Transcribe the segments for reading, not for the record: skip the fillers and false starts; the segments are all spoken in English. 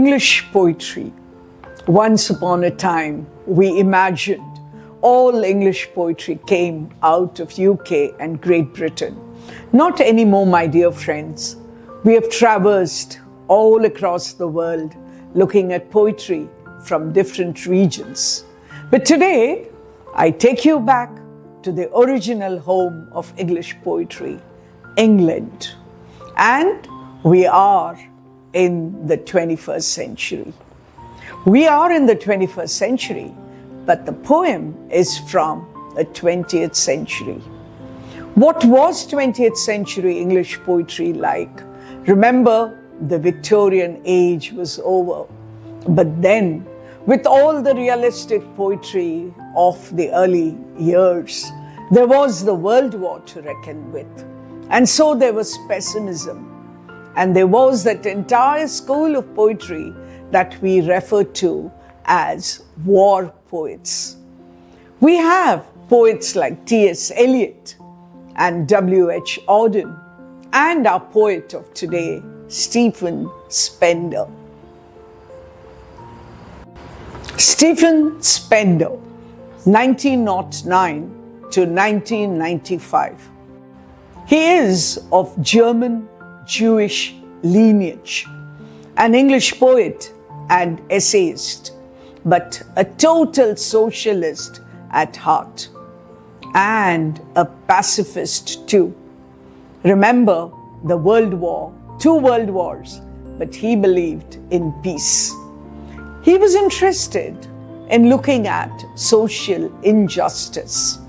English poetry. Once upon a time, we imagined all English poetry came out of UK and Great Britain. Not anymore, my dear friends. We have traversed all across the world looking at poetry from different regions. But today, I take you back to the original home of English poetry, England. And we are in the 21st century. We are in the 21st century, but the poem is from the 20th century. What was 20th century English poetry like? Remember, the Victorian age was over. But then, with all the realistic poetry of the early years, there was the World War to reckon with. And so there was pessimism. And there was that entire school of poetry that we refer to as war poets. We have poets like T.S. Eliot and W.H. Auden, and our poet of today, Stephen Spender. Stephen Spender, 1909 to 1995. He is of German Jewish lineage, an English poet and essayist, but a total socialist at heart, and a pacifist too. Remember the World War, 2 world wars, but he believed in peace. He was interested in looking at social injustice.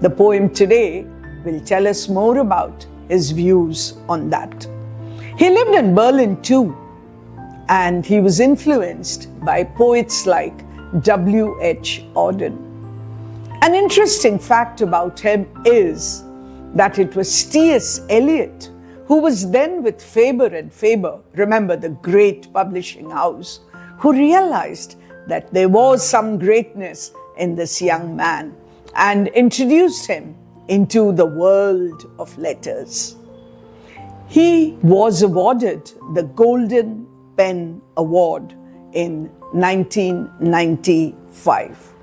The poem today will tell us more about his views on that. He lived in Berlin too, and he was influenced by poets like W.H. Auden. An interesting fact about him is that it was T.S. Eliot, who was then with Faber and Faber, remember the great publishing house, who realized that there was some greatness in this young man and introduced him into the world of letters. He was awarded the Golden Pen Award in 1995.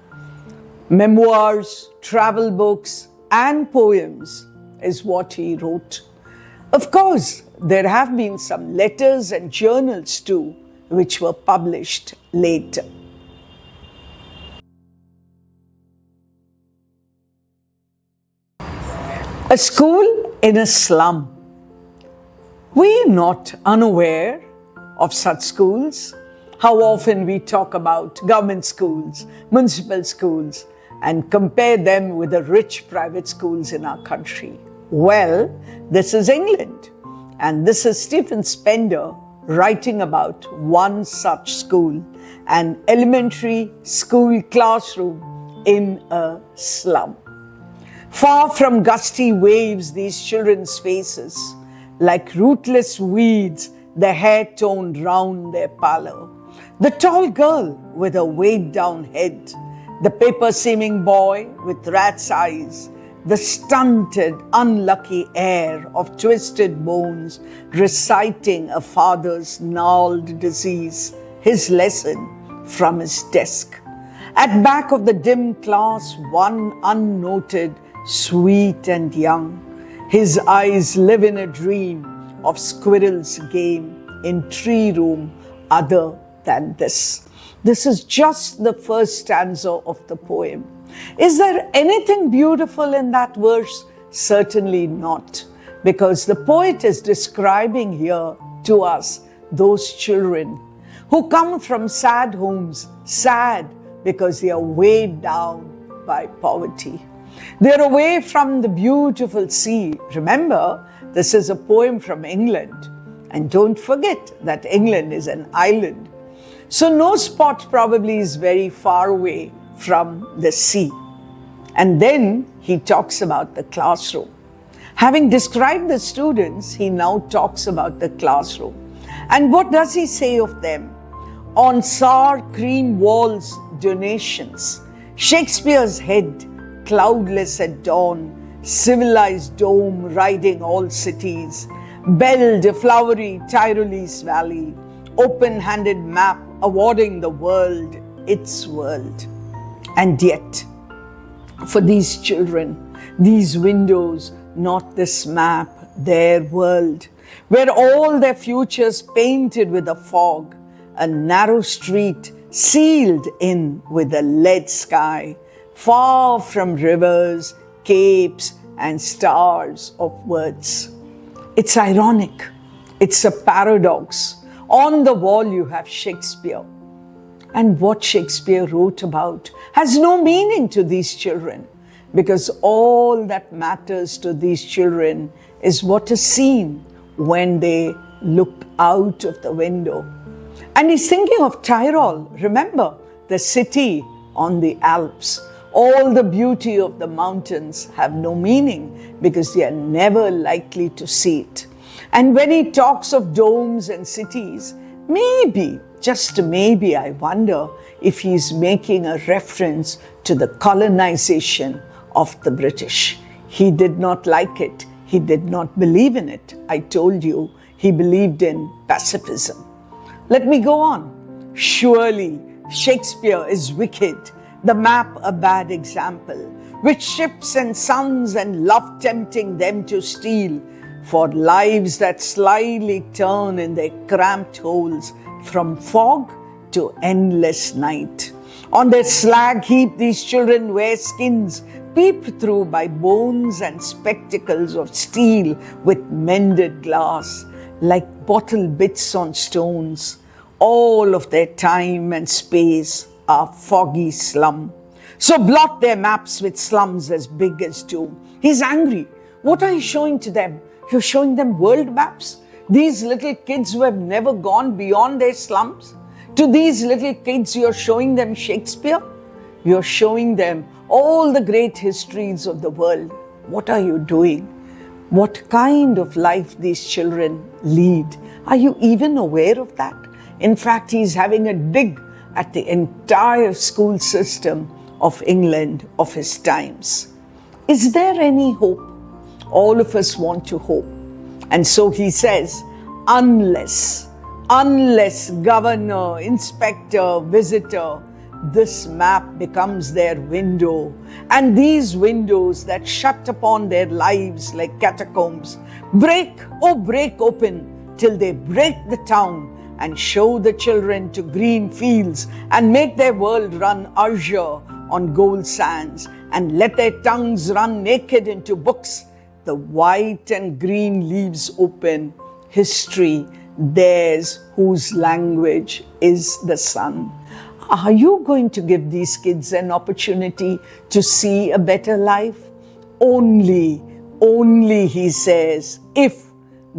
Memoirs, travel books, and poems is what he wrote. Of course, there have been some letters and journals too, which were published later. A school in a slum. We are not unaware of such schools. How often we talk about government schools, municipal schools, and compare them with the rich private schools in our country. Well, this is England, and this is Stephen Spender writing about one such school, an elementary school classroom in a slum. Far from gusty waves, these children's faces, like rootless weeds, their hair toned round their pallor. The tall girl with a weighed down head, the paper-seeming boy with rat's eyes, the stunted, unlucky heir of twisted bones reciting a father's gnarled disease, his lesson from his desk. At back of the dim class, one unnoted, sweet and young. His eyes live in a dream of squirrel's game in tree room other than this. This is just the first stanza of the poem. Is there anything beautiful in that verse? Certainly not, because the poet is describing here to us those children who come from sad homes, sad because they are weighed down by poverty. They're away from the beautiful sea. Remember, this is a poem from England. And don't forget that England is an island. So no spot probably is very far away from the sea. And then he talks about the classroom. Having described the students, he now talks about the classroom. And what does he say of them? On sour cream walls, donations. Shakespeare's head, cloudless at dawn, civilized dome riding all cities, belled a flowery Tyrolese valley, open-handed map awarding the world its world. And yet, for these children, these windows, not this map, their world, where all their futures painted with a fog, a narrow street sealed in with a lead sky, far from rivers, capes, and stars of words. It's ironic. It's a paradox. On the wall you have Shakespeare. And what Shakespeare wrote about has no meaning to these children, because all that matters to these children is what is seen when they look out of the window. And he's thinking of Tyrol. Remember, the city on the Alps. All the beauty of the mountains have no meaning because they are never likely to see it. And when he talks of domes and cities, maybe, just maybe, I wonder if he's making a reference to the colonization of the British. He did not like it. He did not believe in it. I told you, he believed in pacifism. Let me go on. Surely Shakespeare is wicked, the map a bad example, with ships and suns and love tempting them to steal, for lives that slyly turn in their cramped holes from fog to endless night. On their slag heap these children wear skins peeped through by bones and spectacles of steel with mended glass, like bottle bits on stones. All of their time and space are foggy slum. So blot their maps with slums as big as doom. He's angry. What are you showing to them? You're showing them world maps? These little kids who have never gone beyond their slums? To these little kids, you're showing them Shakespeare? You're showing them all the great histories of the world. What are you doing? What kind of life these children lead? Are you even aware of that? In fact, he's having a dig at the entire school system of England of his times. Is there any hope? All of us want to hope. And so he says, unless governor, inspector, visitor, this map becomes their window, and these windows that shut upon their lives like catacombs, break open till they break the town and show the children to green fields and make their world run azure on gold sands and let their tongues run naked into books. The white and green leaves open, history, theirs whose language is the sun. Are you going to give these kids an opportunity to see a better life? Only, he says, if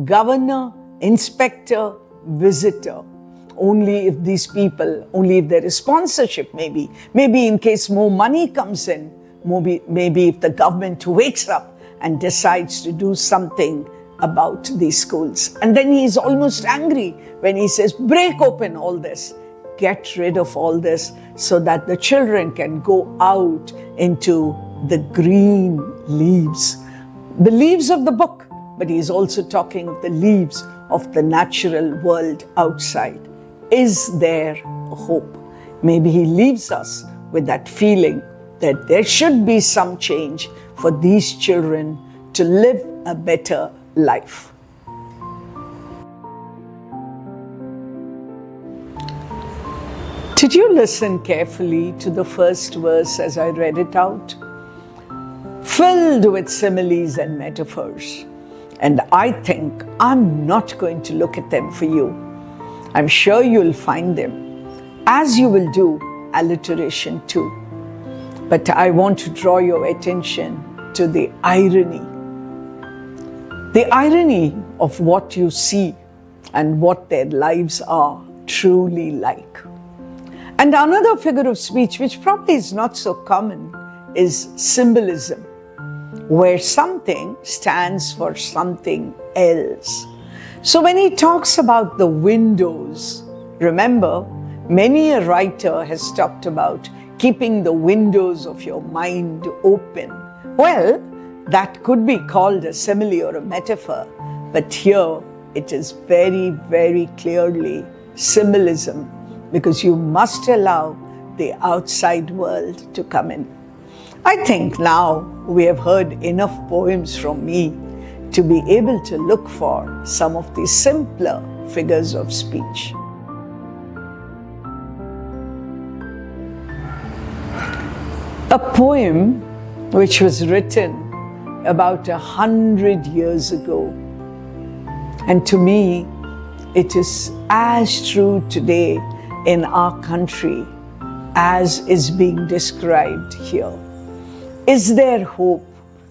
governor, inspector, visitor, only if these people, only if there is sponsorship maybe in case more money comes in, maybe if the government wakes up and decides to do something about these schools. And then he is almost angry when he says, break open all this, get rid of all this so that the children can go out into the green leaves, the leaves of the book, but he is also talking of the leaves of the natural world outside. Is there hope? Maybe he leaves us with that feeling that there should be some change for these children to live a better life. Did you listen carefully to the first verse as I read it out? Filled with similes and metaphors. And I think I'm not going to look at them for you. I'm sure you'll find them, as you will do alliteration too. But I want to draw your attention to the irony of what you see and what their lives are truly like. And another figure of speech, which probably is not so common, is symbolism, where something stands for something else. So when he talks about the windows, remember, many a writer has talked about keeping the windows of your mind open. Well, that could be called a simile or a metaphor, but here it is very, very clearly symbolism, because you must allow the outside world to come in. I think now we have heard enough poems from me to be able to look for some of the simpler figures of speech. A poem which was written about 100 years ago, and to me it is as true today in our country as is being described here. Is there hope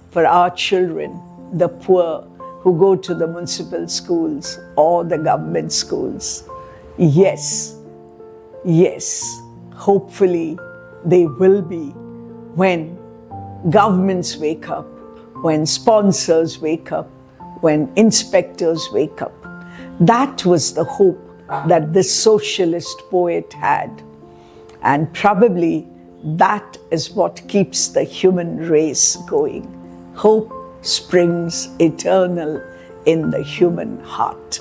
for our children, the poor who go to the municipal schools or the government schools? Yes, hopefully they will be when governments wake up, when sponsors wake up, when inspectors wake up. That was the hope that this socialist poet had. And probably that is what keeps the human race going. Hope springs eternal in the human heart.